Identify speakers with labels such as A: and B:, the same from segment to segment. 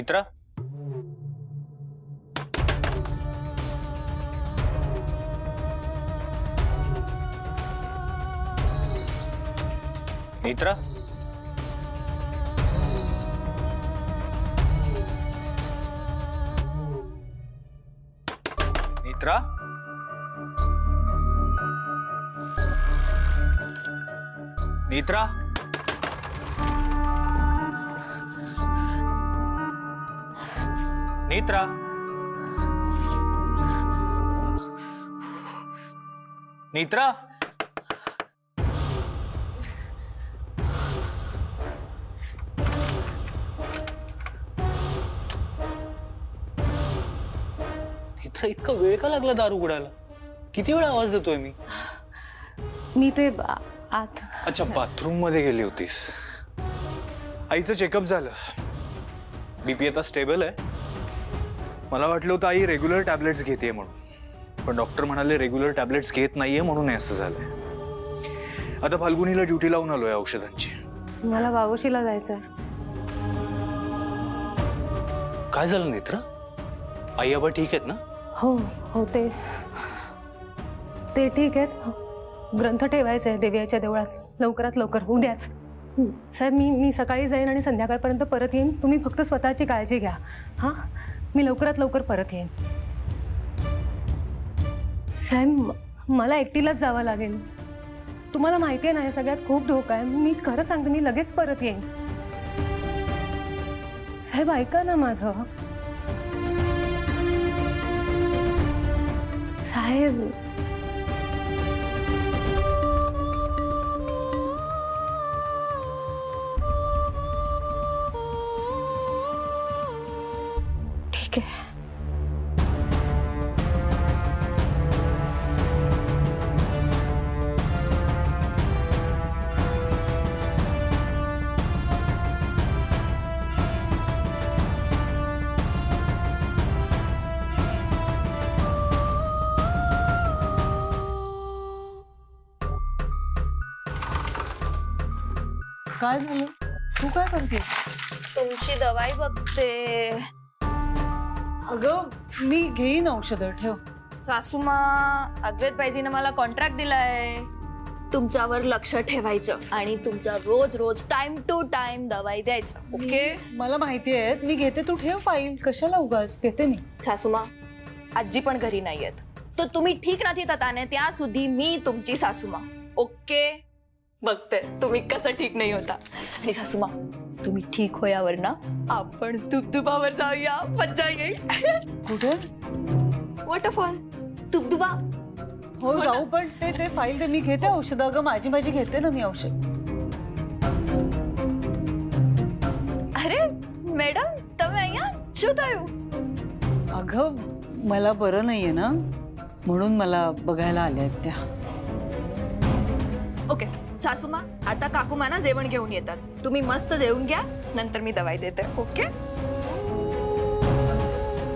A: नेत्रा, नेत्रा, नेत्रा, नेत्रा, नेत्रा, नेत्रा, नेत्रा, इतका वेळ का लागला दार उघडायला? किती वेळ आवाज देतोय मी?
B: मी ते आत.
A: अच्छा, बाथरूम मध्ये गेली होतीस. आईचं चेकअप झालं, बीपी आता स्टेबल आहे. मला वाटलं होतं आई रेग्युलर टॅबलेट्स घेते म्हणून, पण डॉक्टर म्हणाले रेग्युलर टॅबलेट्स घेत नाहीये म्हणून असं झालंय. आता फाल्गुनीला ड्युटी लावून आलोय औषधांची.
B: मला बाबूशीला जायचंय.
A: काय झालं नेत्रा? आई आबा ठीक आहेत ना?
B: हो हो, ते ठीक आहेत. ग्रंथ ठेवायचे आहे देवीच्या देवळात लवकरात लवकर, उद्याच. साहेब, मी सकाळी जाईन आणि संध्याकाळपर्यंत परत येईन. तुम्ही फक्त स्वतःची काळजी घ्या. हां, मी लवकरात लवकर परत येईन. साहेब, मला एकटीलाच जावं लागेल. तुम्हाला माहिती आहे ना, या सगळ्यात खूप धोका आहे. मी खरं सांगते, मी लगेच परत येईन. साहेब, ऐका ना माझं. साहेब, ठीक आहे.
C: काय झालं? तू काय करते?
B: तुमची दवाई बघते.
C: अगं, मी घेईन औषधं, ठेव.
B: सासूमा, अद्वैत बाईजीने मला कॉन्ट्रॅक्ट दिलाय तुमच्यावर लक्ष ठेवायचं आणि तुमचा रोज रोज टाइम टू टाइम दवाई द्यायचं. ओके?
C: मला माहिती आहे, मी घेते, तू ठेव फाईल. कशाला उगाच, घेते मी.
B: सासूमा, आजी पण घरी नाहीयेत, तर तुम्ही ठीक नाही ताने त्या सुधी मी तुमची सासूमा. ओके? बघते तुम्ही कसं ठीक नाही होता. आणि सासूमा, तुम्ही ठीक होयावर ना आपण धबधबावर जाऊया, मज्जा येईल.
C: कुठे?
B: वॉटरफॉल, धबधबा.
C: हो, जाऊ, पण ते फाईल दे, मी घेते औषधं. अगं, माझी घेते ना मी औषध.
B: अरे मॅडम, તમે અહીંયા શું થયું?
C: अगं, मला बरं नाहीये ना, म्हणून मला बघायला आल्यात त्या.
B: ओके सासूमा, आता काकूमा ना जेवण घेऊन येतात. तुम्ही मस्त जेवून घ्या, नंतर मी दवाई देते. ओके?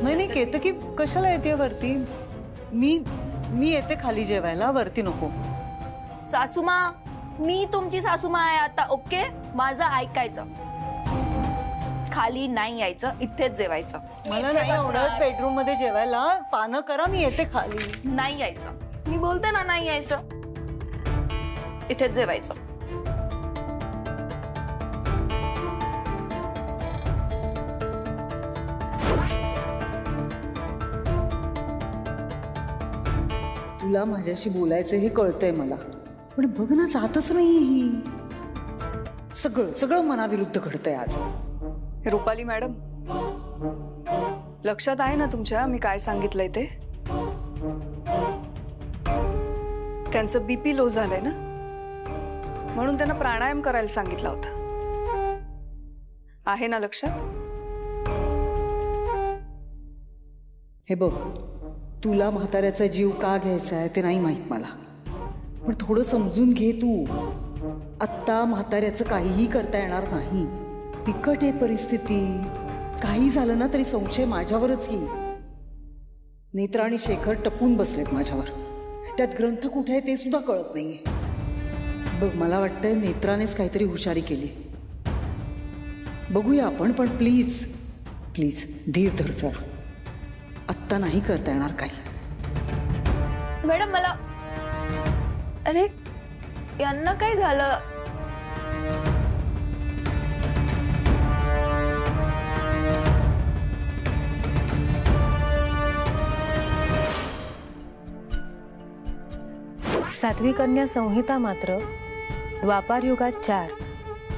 C: नाही केतकी, कशाला येते वरती? मी येते खाली जेवायला, वरती नको.
B: सासूमा, मी तुमची सासूमा आहे आता. ओके? माझं ऐकायचं. खाली नाही यायचं, इथेच जेवायचं.
C: मला नाही आवडत बेडरूम मध्ये जेवायला. पानं करा, मी येते खाली.
B: नाही यायचं, मी बोलते ना, नाही यायचं. इथेच जेवायचं.
C: तुला माझ्याशी बोलायचं हे कळतंय मला, पण बघ ना, जातच नाही ही. सगळं मनाविरुद्ध घडतंय आज.
D: रुपाली मॅडम, लक्षात आहे ना तुमच्या मी काय सांगितलंय ते? त्यांचं बीपी लो झालंय ना, म्हणून त्यांना प्राणायाम करायला सांगितला होता. आहे ना लक्षात?
C: हे बघ, तुला म्हाताऱ्याचा जीव का घ्यायचा आहे ते नाही माहित मला, पण थोडं समजून घे तू. आत्ता म्हाताऱ्याचं काहीही करता येणार नाही. बिकट आहे परिस्थिती. काही झालं ना तरी संशय माझ्यावरच येईल. नेत्रा आणि शेखर टपून बसलेत माझ्यावर. त्यात ग्रंथ कुठे आहे ते सुद्धा कळत नाहीये. बघ, मला वाटतंय नेत्रानेच काहीतरी हुशारी केली. बघूया आपण, पण प्लीज प्लीज धीर धर जरा. आत्ता नाही करता येणार काही.
B: मॅडम मला, अरे यांना काय झालं?
E: सातवी कन्या संहिता मात्र द्वापार युगात 4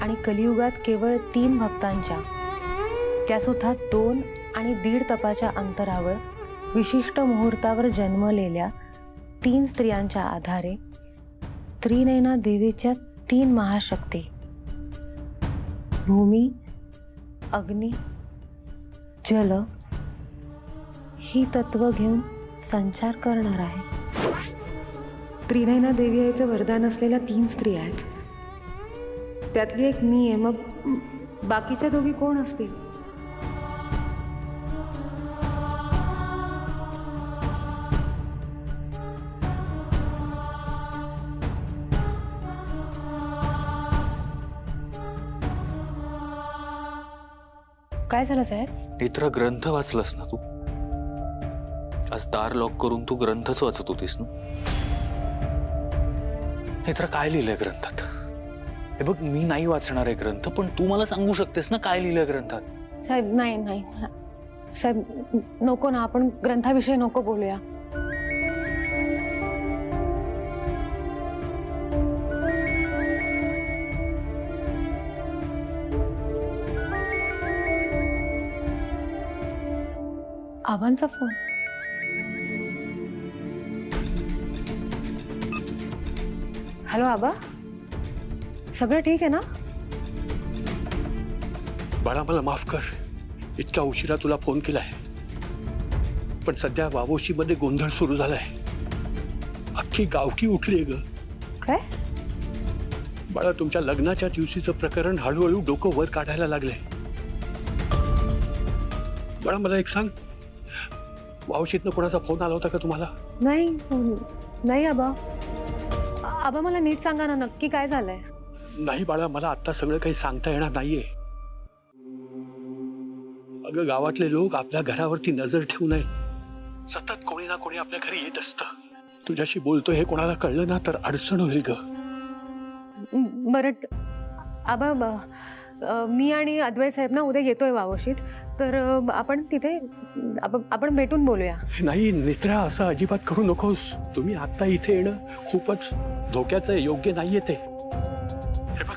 E: आणि कलियुगात केवळ 3 भक्तांच्या, त्यासुद्धा 2 आणि 1.5 तपाच्या अंतरावर विशिष्ट मुहूर्तावर जन्मलेल्या 3 स्त्रियांच्या आधारे त्रिनयना देवीच्या 3 महाशक्ती भूमी, अग्नी, जल ही तत्व घेऊन संचार करणार आहे. त्रिनयना देवी आईचं वरदान असलेल्या 3 स्त्रिया आहेत. त्यातली एक मी आहे. मग बाकीच्या दोघी कोण असतील? काय झालं साहेब?
A: नेत्रा, ग्रंथ वाचलास ना तू? आज दार लॉक करून तू ग्रंथच वाचत होतीस ना? नेत्रा, काय लिहिलंय ग्रंथात? हे बघ, मी नाही वाचणार आहे ग्रंथ, पण तू मला सांगू शकतेस ना काय लिहिलंय ग्रंथात?
E: साहेब नाही नाही साहेब, नको ना, आपण ग्रंथाविषयी नको बोलूया. आबांचा फोन. हॅलो आबा, सगळं ठीक आहे ना?
F: बाळा, मला माफ कर, इतक्या उशिरा तुला फोन केलाय. पण सध्या वावोशीमध्ये गोंधळ सुरू झालाय. अख्खी गावकी उठलीये ग.
E: काय?
F: बाळा, तुमच्या लग्नाच्या दिवशीचं प्रकरण हळूहळू डोकं वर काढायला लागलंय. बाळा, मला एक सांग, वावशीतनं कोणाचा फोन आला होता का तुम्हाला?
E: नाही नाही आबा. आबा मला नीट सांगा ना, नक्की काय झालंय?
F: नाही बाळा, मला आता सगळं काही सांगता येणार नाहीये. अगं, गावातले लोक आपल्या घरावरती नजर ठेवू नयेत. सतत कोणी ना कोणी आपल्या घरी येत असतं. तुझ्याशी बोलतोय हे कोणाला कळलं ना तर अडचण होईल ग.
E: बरं आबा, मी आणि अद्वैत साहेब ना उद्या येतोय वावशीत, तर आपण तिथे आपण भेटून बोलूया.
F: नाही नेत्रा, असं अजिबात करू नकोस. तुम्ही आता इथे येणं खूपच धोक्याचं, योग्य नाहीये ते. हे बघ,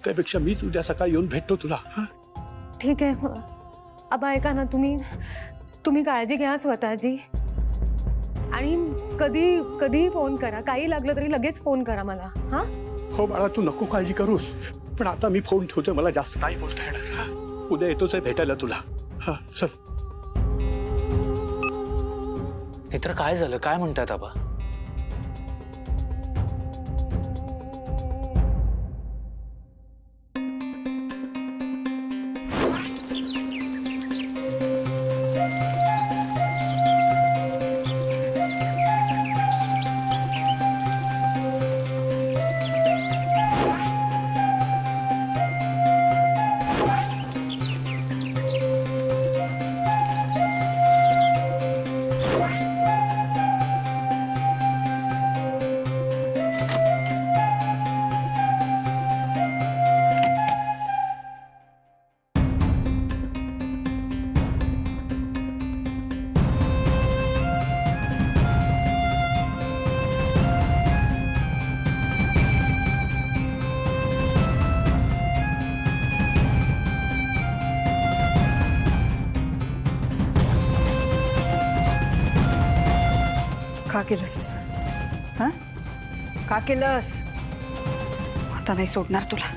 F: त्यापेक्षा मी तुझ्या सकाळी येऊन भेटतो तुला.
E: ठीक आहे आबा, ऐका ना, तुम्ही काळजी घ्या स्वतःची. आणि कधी फोन करा, काही लागलं तरी लगेच फोन करा मला. हा
F: हो बाळा, तू नको काळजी करूस. पण आता मी फोन ठेवतोय, मला जास्त नाही बोलता येणार. उद्या येतोच आहे भेटायला तुला. हा, चल.
A: नेत्रा, काय झालं? काय म्हणतात आबा?
D: का केलंस असं? हा, का केलंस? आता नाही सोडणार तुला.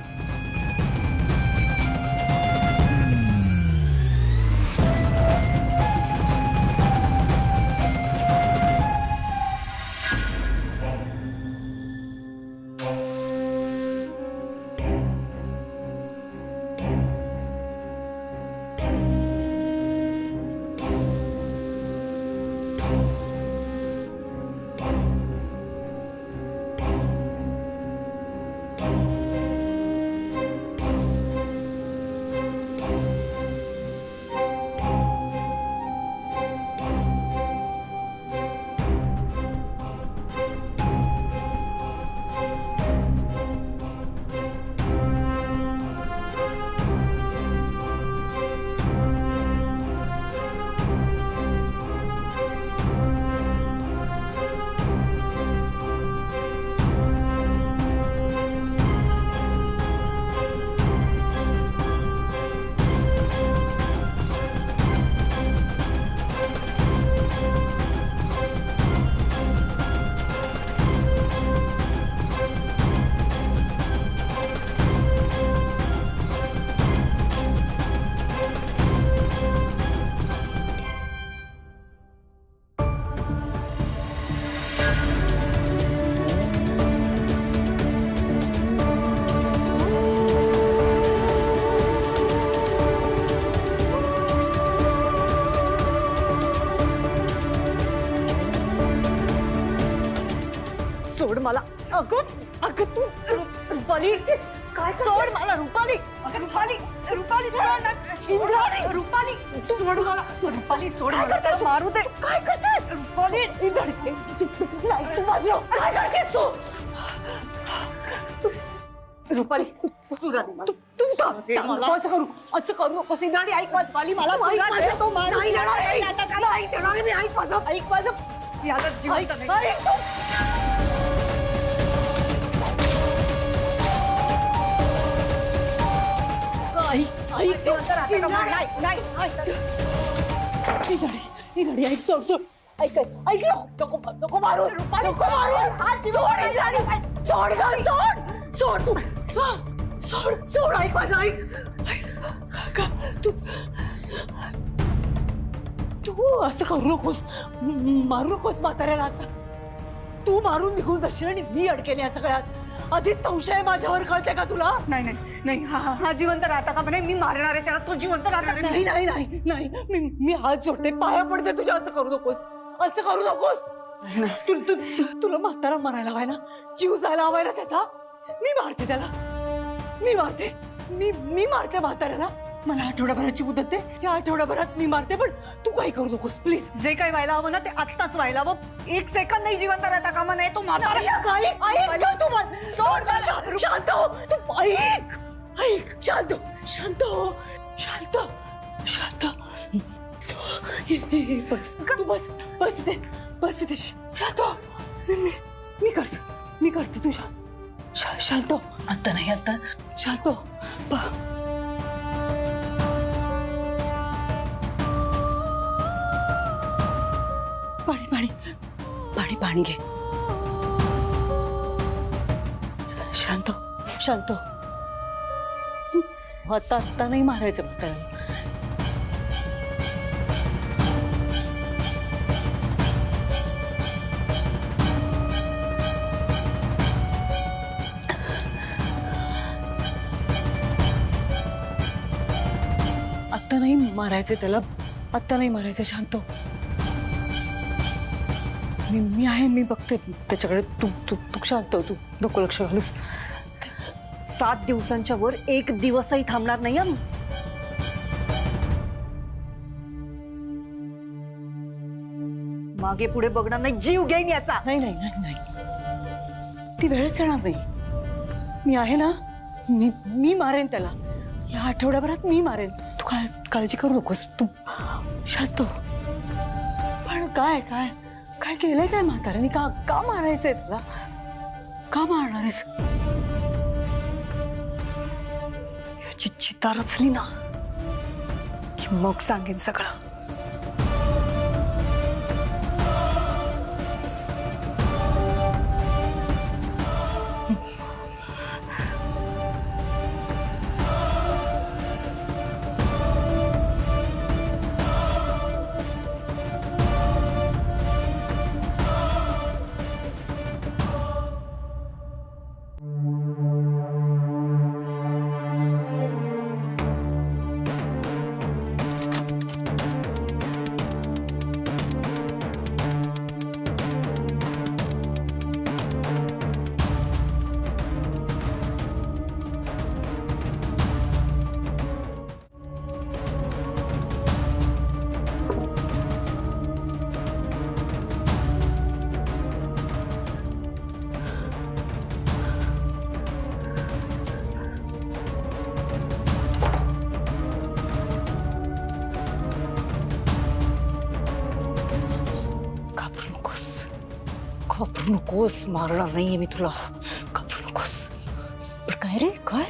C: सोड मला. अगं तू रुपाली काय सोड मला रुपाली. रुपाली रुपाली सोड. इंद्राणी रुपाली सोड मला. रुपाली सोड मला. त्याला मारू दे. काय करतेस रुपाली? नाही तू माझ्या काय करतेस तू? रुपाली असं करू नकोस. इंद्राणी ऐक रुपाली मला नाही देणार मी. ऐक माझं याला जिवंत नाही. तू असं करू नकोस. मारू नकोस म्हाताऱ्याला. आता तू मारून निघून जाशील आणि मी अडकेली या सगळ्यात. आधीच संशय माझ्यावर. कळते का तुला? नाही नाही नाही हा जिवंत राहता का म्हणे. मी मारणार आहे त्याला. तो जिवंत राहता. नाही नाही नाही नाही मी हात जोडते पाया पडते तुझ्या. असं करू नकोस. असं करू नकोस. तुला म्हातारा मारायला हवाय ना. जीव जायला हवाय ना त्याचा. मी मारते त्याला. मी मारते म्हाताऱ्याला. मला आठवड्याभराची मुदत दे. त्या आठवड्याभरात मी मारते. पण तू काही करू नकोस प्लीज. जे काही व्हायला हवं ना ते आत्ताच व्हायला हवं. एक सेकंद नाही जिवंत राहता कामा नाही. तू म्हातारा शांत हो. तू ऐक शांत बस दे. शांत हो. मी करते तू शांत हो. आता नाही आता शांत हो. पाणी घे. शांत आता नाही मारायचं म्हाताऱ्याला. आत्ता नाही मारायचं त्याला. आत्ता नाही मारायचं. शांत हो. मी आहे. मी बघते त्याच्याकडे. तू शांत हो. तू नको लक्ष घालूस.
G: 7 दिवसांच्या वर 1 दिवसही थांबणार नाही आम्ही. मागे पुढे बघणार नाही. जीव घेईन याचा.
C: नाही ती वेळच येणार नाही. मी आहे ना. मी मारेन त्याला. या आठवड्याभरात मी मारेन. तू काळजी करू नकोस. तू शांत हो. पण काय केलंय काय म्हाताऱ्याने? का मारायचंय त्याला? का मारणार आहेस?
G: याची चिता रचली ना की मग सांगेन सगळं.
C: घाबरू नकोस. मारणार नाहीये मी तुला. घाबरू नकोस. पण काय रे? काय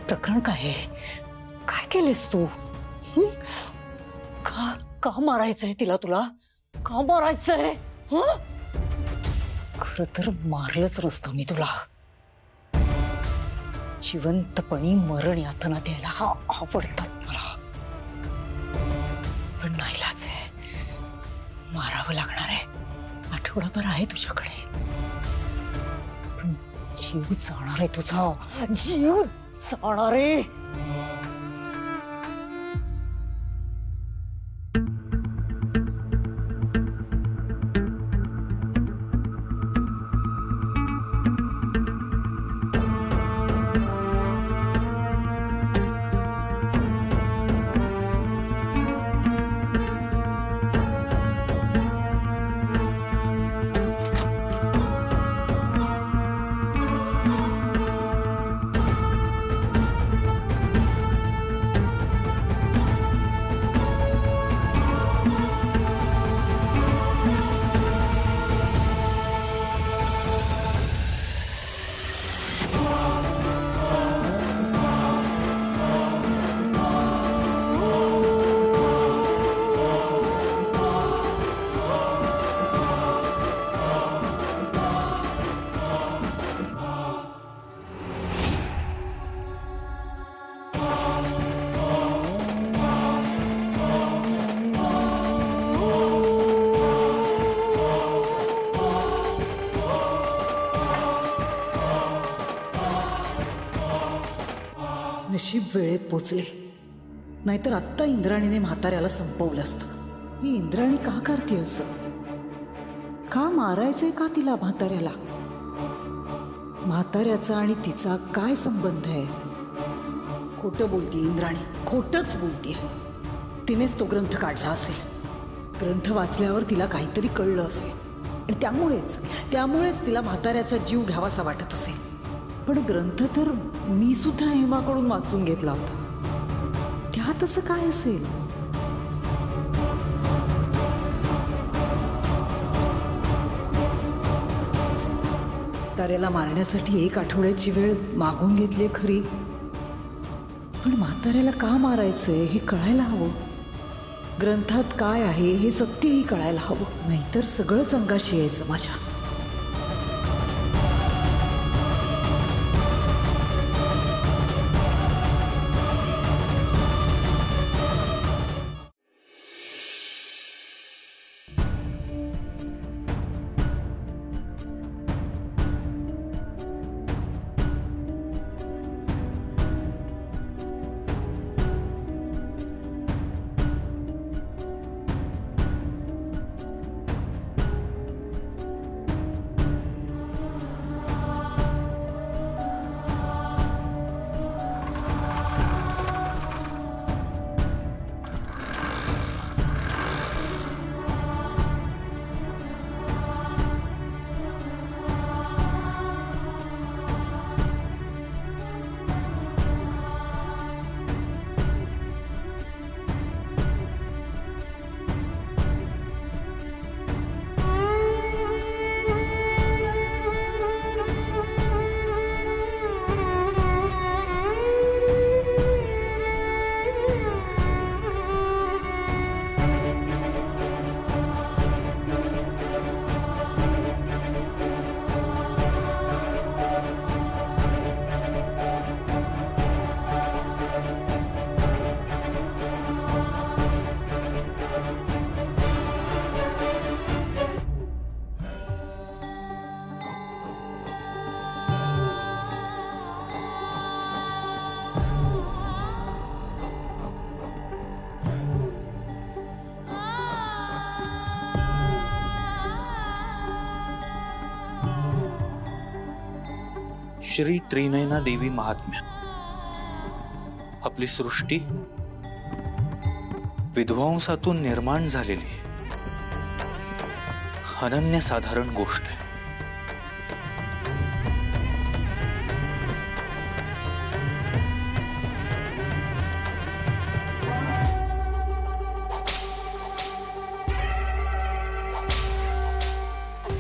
C: प्रकरण काय आहे? काय केलेस तू? का मारायचंय तिला? तुला का मारायचंय? खरं तर मारलंच नसतं मी तुला. जिवंतपणी मरण यातना द्यायला आवडतात मला. पण नाईलाज आहे. मारावं लागणार आहे. आठवडाभर आहे तुझ्याकडे. पण जीव जाणार आहे तुझा. जीव जाणार आहे. नशीब वेळेत पोचले, नाहीतर आत्ता इंद्राणीने म्हाताऱ्याला संपवलं असतं. ही इंद्राणी का करते असं? का मारायचंय का तिला म्हाताऱ्याला? म्हाताऱ्याचा आणि तिचा काय संबंध आहे? खोटं बोलतीये इंद्राणी, खोटंच बोलतीये. तिनेच तो ग्रंथ काढला असेल. ग्रंथ वाचल्यावर तिला काहीतरी कळलं असेल आणि त्यामुळेच तिला म्हाताऱ्याचा जीव घ्यावासा वाटत असेल. पण ग्रंथ तर मी सुद्धा हेमाकडून वाचून घेतला होता. त्यात असं काय असेल? ताऱ्याला मारण्यासाठी 1 आठवड्याची वेळ मागून घेतली खरी, पण म्हाताऱ्याला का मारायचंय हे कळायला हवं. ग्रंथात काय आहे हे सत्यही कळायला हवं, नाहीतर सगळंच अंगाशी यायचं माझ्या.
A: श्री त्रिनयना देवी महात्म्य. आपली सृष्टी विध्वंसातून निर्माण झालेली अनन्यसाधारण गोष्ट आहे.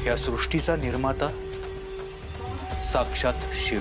A: या सृष्टीचा निर्माता साक्षात शिव.